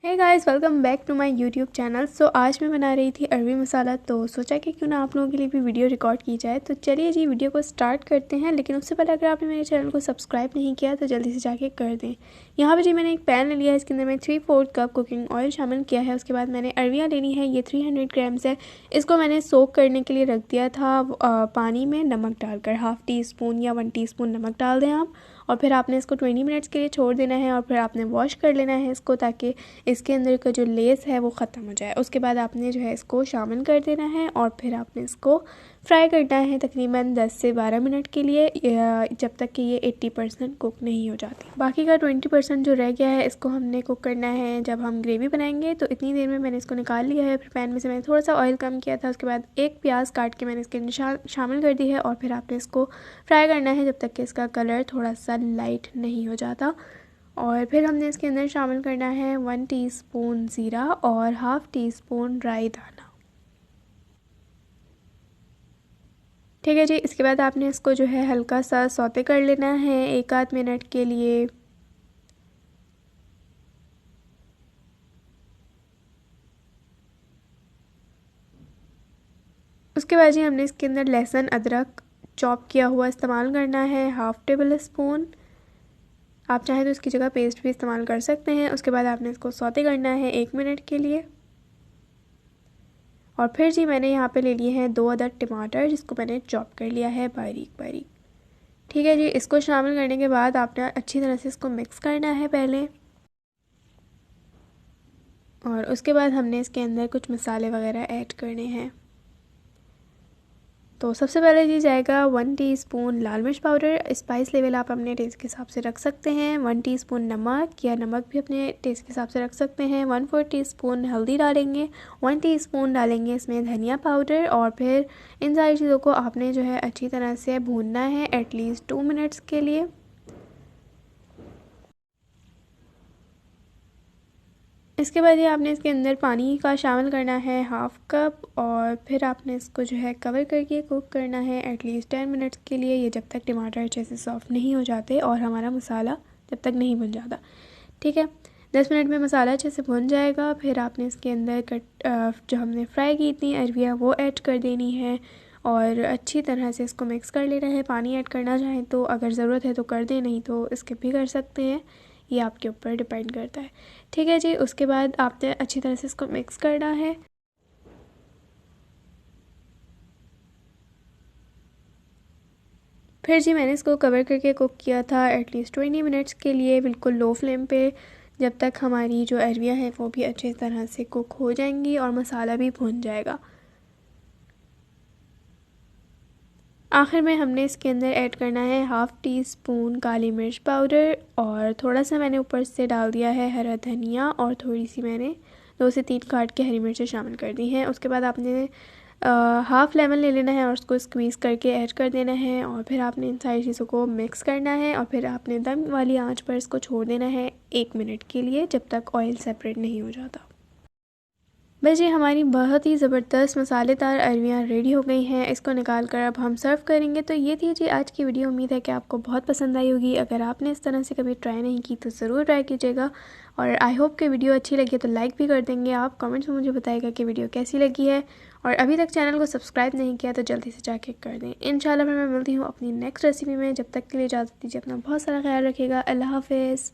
Hey guys, welcome back to my YouTube channel. आज मैं बना रही थी अरवी मसाला, तो सोचा कि क्यों ना आप लोगों के लिए भी वीडियो रिकॉर्ड की जाए। तो चलिए जी, वीडियो को स्टार्ट करते हैं। लेकिन उससे पहले अगर आपने मेरे चैनल को सब्सक्राइब नहीं किया तो जल्दी से जाके कर दें। यहाँ पे जी मैंने एक पैन ले लिया है, इसके अंदर मैं 3/4 कप कुकिंग ऑयल शामिल किया है। उसके बाद मैंने अरवियाँ लेनी है, ये 300 ग्राम्स है। इसको मैंने सोक करने के लिए रख दिया था पानी में नमक डालकर। हाफ़ टी स्पून या 1 टीस्पून नमक डाल दें आप, और फिर आपने इसको 20 मिनट्स के लिए छोड़ देना है। और फिर आपने वॉश कर लेना है इसको, ताकि इसके अंदर का जो लेस है वो ख़त्म हो जाए। उसके बाद आपने जो है इसको शामिल कर देना है, और फिर आपने इसको फ्राई करना है तकरीबन 10 से 12 मिनट के लिए, जब तक कि ये 80% कुक नहीं हो जाती। बाकी का 20% जो रह गया है इसको हमने कुक करना है जब हम ग्रेवी बनाएंगे। तो इतनी देर में मैंने इसको निकाल लिया है। फिर पैन में से मैंने थोड़ा सा ऑयल कम किया था। उसके बाद एक प्याज काट के मैंने इसके अंदर शामिल कर दी है, और फिर आपने इसको फ्राई करना है जब तक कि इसका कलर थोड़ा सा लाइट नहीं हो जाता। और फिर हमने इसके अंदर शामिल करना है 1 टीस्पून ज़ीरा और हाफ़ टी स्पून राई दाना। ठीक है जी, इसके बाद आपने इसको जो है हल्का सा सौते कर लेना है 1 आध मिनट के लिए। उसके बाद जी हमने इसके अंदर लहसुन अदरक चॉप किया हुआ इस्तेमाल करना है, हाफ़ टेबल स्पून। आप चाहें तो इसकी जगह पेस्ट भी इस्तेमाल कर सकते हैं। उसके बाद आपने इसको सौते करना है 1 मिनट के लिए। और फिर जी मैंने यहाँ पे ले लिए हैं 2 अदद टमाटर, जिसको मैंने चॉप कर लिया है बारीक बारीक। ठीक है जी, इसको शामिल करने के बाद आपने अच्छी तरह से इसको मिक्स करना है पहले, और उसके बाद हमने इसके अंदर कुछ मसाले वगैरह ऐड करने हैं। तो सबसे पहले जी जाएगा 1 टीस्पून लाल मिर्च पाउडर। स्पाइस लेवल आप अपने टेस्ट के हिसाब से रख सकते हैं। 1 टीस्पून नमक, या नमक भी अपने टेस्ट के हिसाब से रख सकते हैं। 1/4 टीस्पून हल्दी डालेंगे। 1 टीस्पून डालेंगे इसमें धनिया पाउडर। और फिर इन सारी चीज़ों को आपने जो है अच्छी तरह से भूनना है एटलीस्ट 2 मिनट्स के लिए। इसके बाद ये आपने इसके अंदर पानी का शामिल करना है 1/2 कप, और फिर आपने इसको जो है कवर करके कुक करना है एटलीस्ट 10 मिनट्स के लिए, ये जब तक टमाटर अच्छे से सॉफ्ट नहीं हो जाते और हमारा मसाला जब तक नहीं भुन जाता। ठीक है, 10 मिनट में मसाला अच्छे से भुन जाएगा। फिर आपने इसके अंदर जो हमने फ्राई की थी अरवियाँ वो ऐड कर देनी है, और अच्छी तरह से इसको मिक्स कर लेना है। पानी ऐड करना चाहें तो अगर ज़रूरत है तो कर दें, नहीं तो स्किप भी कर सकते हैं, ये आपके ऊपर डिपेंड करता है। ठीक है जी, उसके बाद आपने अच्छी तरह से इसको मिक्स करना है। फिर जी मैंने इसको कवर करके कुक किया था एटलीस्ट 20 मिनट्स के लिए, बिल्कुल लो फ्लेम पे, जब तक हमारी जो अरवियाँ हैं वो भी अच्छी तरह से कुक हो जाएंगी और मसाला भी भुन जाएगा। आखिर में हमने इसके अंदर ऐड करना है हाफ़ टी स्पून काली मिर्च पाउडर, और थोड़ा सा मैंने ऊपर से डाल दिया है हरा धनिया, और थोड़ी सी मैंने 2 से 3 काट के हरी मिर्चें शामिल कर दी हैं। उसके बाद आपने हाफ़ लेमन ले लेना है और उसको स्क्वीज़ करके ऐड कर देना है, और फिर आपने इन सारी चीज़ों को मिक्स करना है, और फिर आपने दम वाली आंच पर इसको छोड़ देना है 1 मिनट के लिए, जब तक ऑयल सेपरेट नहीं हो जाता। बस ये हमारी बहुत ही ज़बरदस्त मसालेदार अरवियाँ रेडी हो गई हैं। इसको निकाल कर अब हम सर्व करेंगे। तो ये थी जी आज की वीडियो। उम्मीद है कि आपको बहुत पसंद आई होगी। अगर आपने इस तरह से कभी ट्राई नहीं की तो ज़रूर ट्राई कीजिएगा, और आई होप कि वीडियो अच्छी लगी तो लाइक भी कर देंगे आप। कमेंट्स में मुझे बताइएगा कि वीडियो कैसी लगी है, और अभी तक चैनल को सब्सक्राइब नहीं किया तो जल्दी से जाके कर दें। इंशाल्लाह फिर मैं मिलती हूँ अपनी नेक्स्ट रेसिपी में। जब तक के लिए इजाज़त दीजिए, अपना बहुत सारा ख्याल रखिएगा। अल्लाह हाफ़िज़।